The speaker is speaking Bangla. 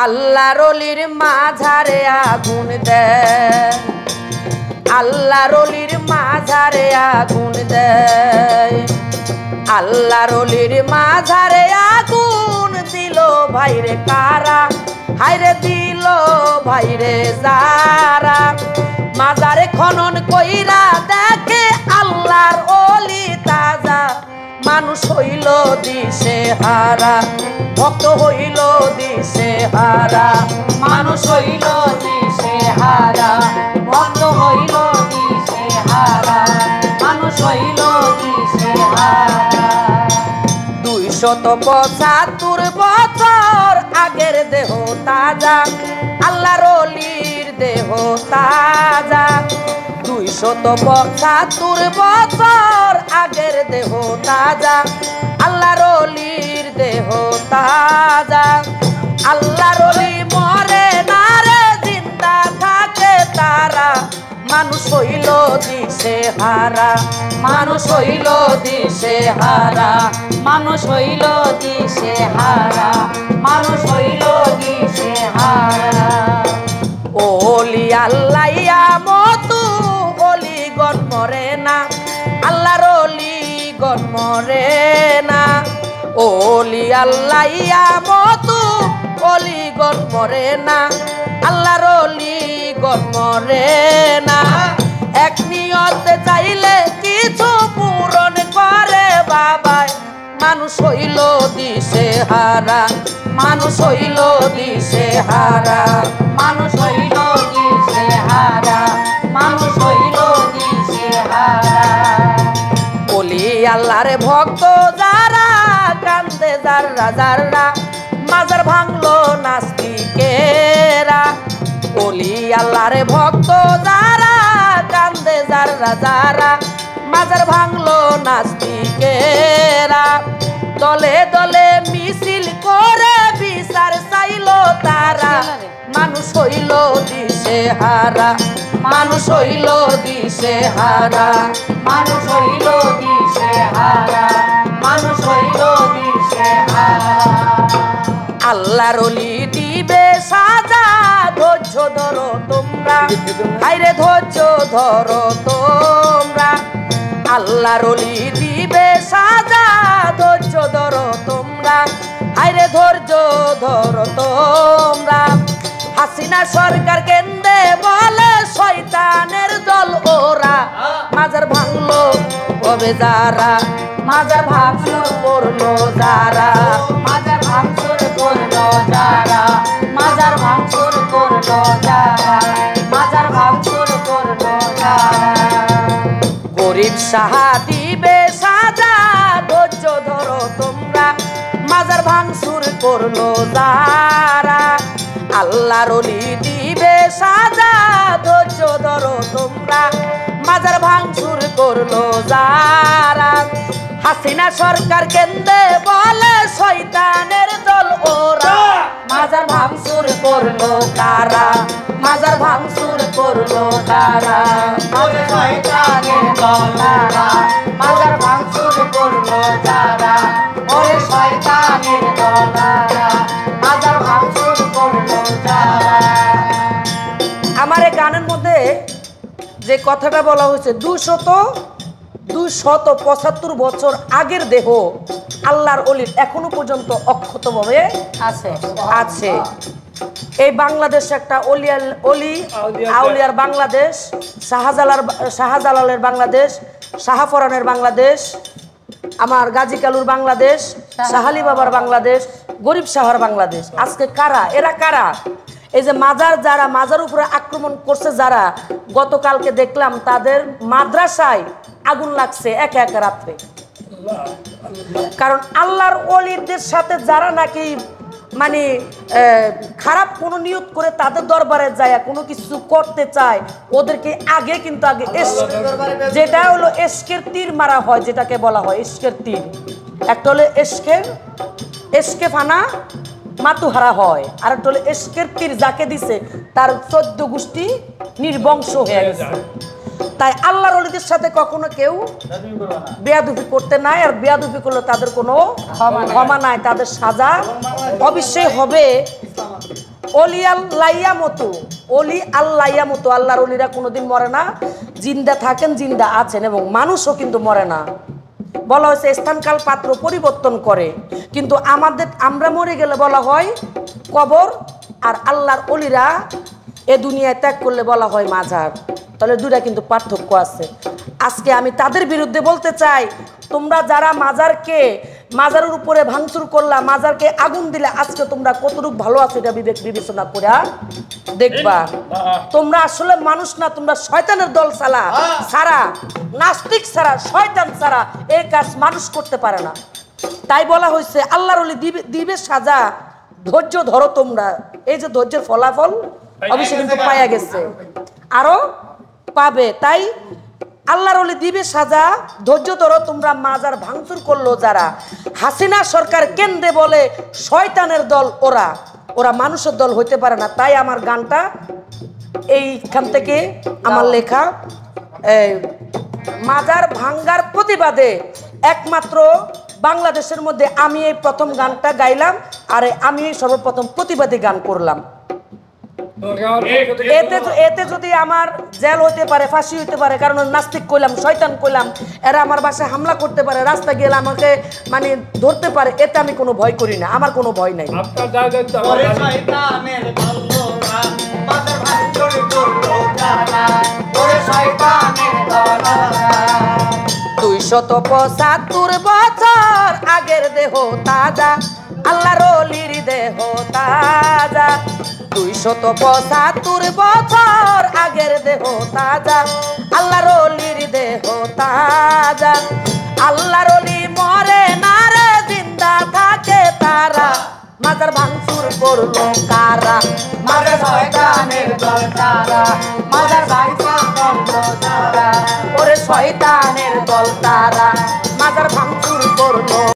আল্লাহর ওলির মাঝারে আগুন দেয়, আল্লাহর ওলির মাঝারে আগুন দেয়, আল্লাহর ওলির মাঝারে আগুন দিল ভাইরে কারা, হায়রে দিল ভাইরে যারা। মাজারে খনন কইরা দেখে আল্লাহর ওলি তাজা, মানুষ হইল দিশে হারা, ভক্ত হইল দিশে হারা, মানুষ হইল দিশে হারা, ভক্ত হইল দিশে হারা, মানুষ হইল দিশে হারা। 275 বছর আগের দেহ তাজা, আল্লাহর ওলির দেহ তাজা। 275 বছর আগের দেহ তাজা, আল্লাহর ওলির দেহ তাজা। আল্লাহর ওলি মরে না রে, জিন্দা থাকে তারা, মানুষ হইল দিশে হারা, মানুষ হইল দিশে হারা, মানুষ হইল দিশে হারা, মানুষ হইল দিশে হারা। ওলি আল্লাইয়া মতু ওলি গণ মরে না, আল্লাহর ওলি গণ মরে না। ওলি আল্লাইয়া মতু ওলি গণ মরে না, আল্লাহর ওলি গণ মরে না। এক নিয়তে চাইলে কিছু পূরণ করে বাবাই, মানুষ হইল দিশে হারা, মানুষ হইল দিশে হারা, মানুষ হইল দিশে হারা, মানুষ হইল দিশে হারা। ওলি আল্লাহর ভক্ত যারা কান্দে যারা যারা, মাজার ভাঙলো নাস্তিকেরা। ওলি আল্লাহর ভক্ত যারা কান্দে যারা যারা, মাজার ভাঙলো নাস্তিকেরা। দলে দলে মিছিল করে বিচার চাইল তারা, মানুষ হইল দিশে হারা, মানুষ হইল দিশে হারা, মানুষ হইল দিশে হারা, মানুষ হইল দিশে হারা। আল্লাহর ওলি দিবে সাজা, ধৈর্য ধরো তোমরা, হায়রে ধৈর্য ধরো তোমরা। আল্লাহর ওলি দিবে সাজা, ধৈর্য ধরো তোমরা, হায়রে ধৈর্য ধরো তোমরা। হাসিনা সরকার কেন্দ্রে বলে শয়তানের দল ওরা, মাজার ভাঙলো কবে যারা, মাজার ভাঙচুর করলো যারা, মাজার ভাঙচুর করলো যারা, মাজার ভাঙচুর করলো যারা, মাজার ভাঙচুর করলো যারা। গরিব সাহা দিবে সাজা, ধৈর্য ধরো তোমরা, মাজার ভাঙচুর করলো যারা। আল্লাহর ওলি দিবে সাজা, ধৈর্য ধরো তোমরা, মাজার ভাঙচুর করলো যারা। হাসিনা সরকার কেন্দ্রে বলে শয়তানের দল ওরা, মাজার ভাঙচুর করলো তারা, মাজার ভাঙচুর করলো তারা। ওরে শয়তানের দল ওরা, মাজার ভাঙচুর করলো যারা, ওরে শয়তানের দল ওরা, মাজার ভাঙচুর করলো যারা। আমার এই গানের মধ্যে যে কথাটা বলা হয়েছে, 275 বছর আগের দেহ আল্লাহর ওলির এখনো পর্যন্ত অক্ষতভাবে আছে আছে। এই বাংলাদেশ একটা অলি আউলিয়ার বাংলাদেশ, শাহজালালের বাংলাদেশ, শাহফরানের বাংলাদেশ, আমার গাজী কালুর বাংলাদেশ, শাহালি বাবার বাংলাদেশ, গরিব সাহার বাংলাদেশ। আজকে কারা এরা, কারা? এই যে মাজার, যারা মাজার উপরে আক্রমণ করছে, যারা গতকালকে দেখলাম তাদের মাদ্রাসায় আগুন লাগছে একা একা রাত্রে। কারণ আল্লাহর ওলিদের সাথে যারা নাকি মানে খারাপ কোনো নিয়ত করে তাদের দরবারে যায় কোনো কিছু করতে চায়, ওদেরকে আগে কিন্তু আগে যেটা হলো এশকের তীর মারা হয়, যেটাকে বলা হয় এশকের তীর। একটা হলো এশকে ফানা মাতুহারা হয়, আর একটা হলো এশকের তীর যাকে দিছে তার 14 গোষ্ঠী নির্বংশ হয়ে গেছে। তাই আল্লাহর ওলিদের সাথে কখনো কেউ বেয়াদবি করতে নাই, আর বেয়াদবি করলে তাদের কোনো ক্ষমা নাই, তাদের সাজা অবশ্যই হবে। অলি আল্লাইয়া মতো, অলি আল্লাইয়া মতো, আল্লাহর অলিরা কোনোদিন মরে না, জিন্দা থাকেন, জিন্দা আছেন, এবং মানুষও কিন্তু মরে না। বলা হয়েছে স্থানকাল পাত্র পরিবর্তন করে, কিন্তু আমরা মরে গেলে বলা হয় কবর, আর আল্লাহর অলিরা এ দুনিয়ায় ত্যাগ করলে বলা হয় মাজার। তাহলে দুইটা কিন্তু পার্থক্য আছে। আজকে আমি তাদের বিরুদ্ধে বলতে চাই, তোমরা যারা মাজারের উপরে ভাঙচুর করলা, মাজারকে আগুন দিলে, আজকে তোমরা কতটুকু ভালো আছো এটা বিবেক বিবেচনা করে দেখবা। তোমরা আসলে মানুষ না, তোমরা শয়তানের দল ছাড়া, নাস্তিক ছাড়া, শয়তান ছাড়া এই কাজ মানুষ করতে পারে না। তাই বলা হয়েছে আল্লাহর ওলি দিবে সাজা, ধৈর্য ধরো তোমরা। এই যে ধৈর্যের ফলাফল অবশ্যই কিন্তু পাওয়া গেছে, আরো পাবে। তাই আল্লাহর ওলি দিবে সাজা, ধৈর্য ধরো তোমরা। মাজার ভাঙচুর করলো যারা, হাসিনা সরকার কেন্দ্রে বলে শয়তানের দল, ওরা মানুষের দল হইতে পারে না। তাই আমার গানটা এইখান থেকে আমার লেখা, মাজার ভাঙ্গার প্রতিবাদে একমাত্র বাংলাদেশের মধ্যে আমি এই প্রথম গানটা গাইলাম, আর আমি সর্বপ্রথম প্রতিবাদী গান করলাম। এতে যদি আমার জেল হইতে পারে, ফাঁসি হইতে পারে, কারণ নাস্তিক কইলাম, শয়তান কইলাম, এরা আমার বাসায় হামলা করতে পারে, রাস্তা গেলে আমাকে মানে ধরতে পারে, এতে আমি কোনো ভয় করি না, আমার কোনো ভয় নাই। 275 বছর আগের দেহ তাজা, আল্লাহর ওলির দেহ তাজা। 275 বছর আগের দেহ তাজা, আল্লাহর ওলির দেহ তাজা। আল্লাহর ওলি মরে না রে, জিন্দা থাকে তারা, মাজার ভাঙচুর করলো কারা? মাজার শয়তানের দল তারা, মাজার ভাঙচুর করলো যারা, ওরে শয়তান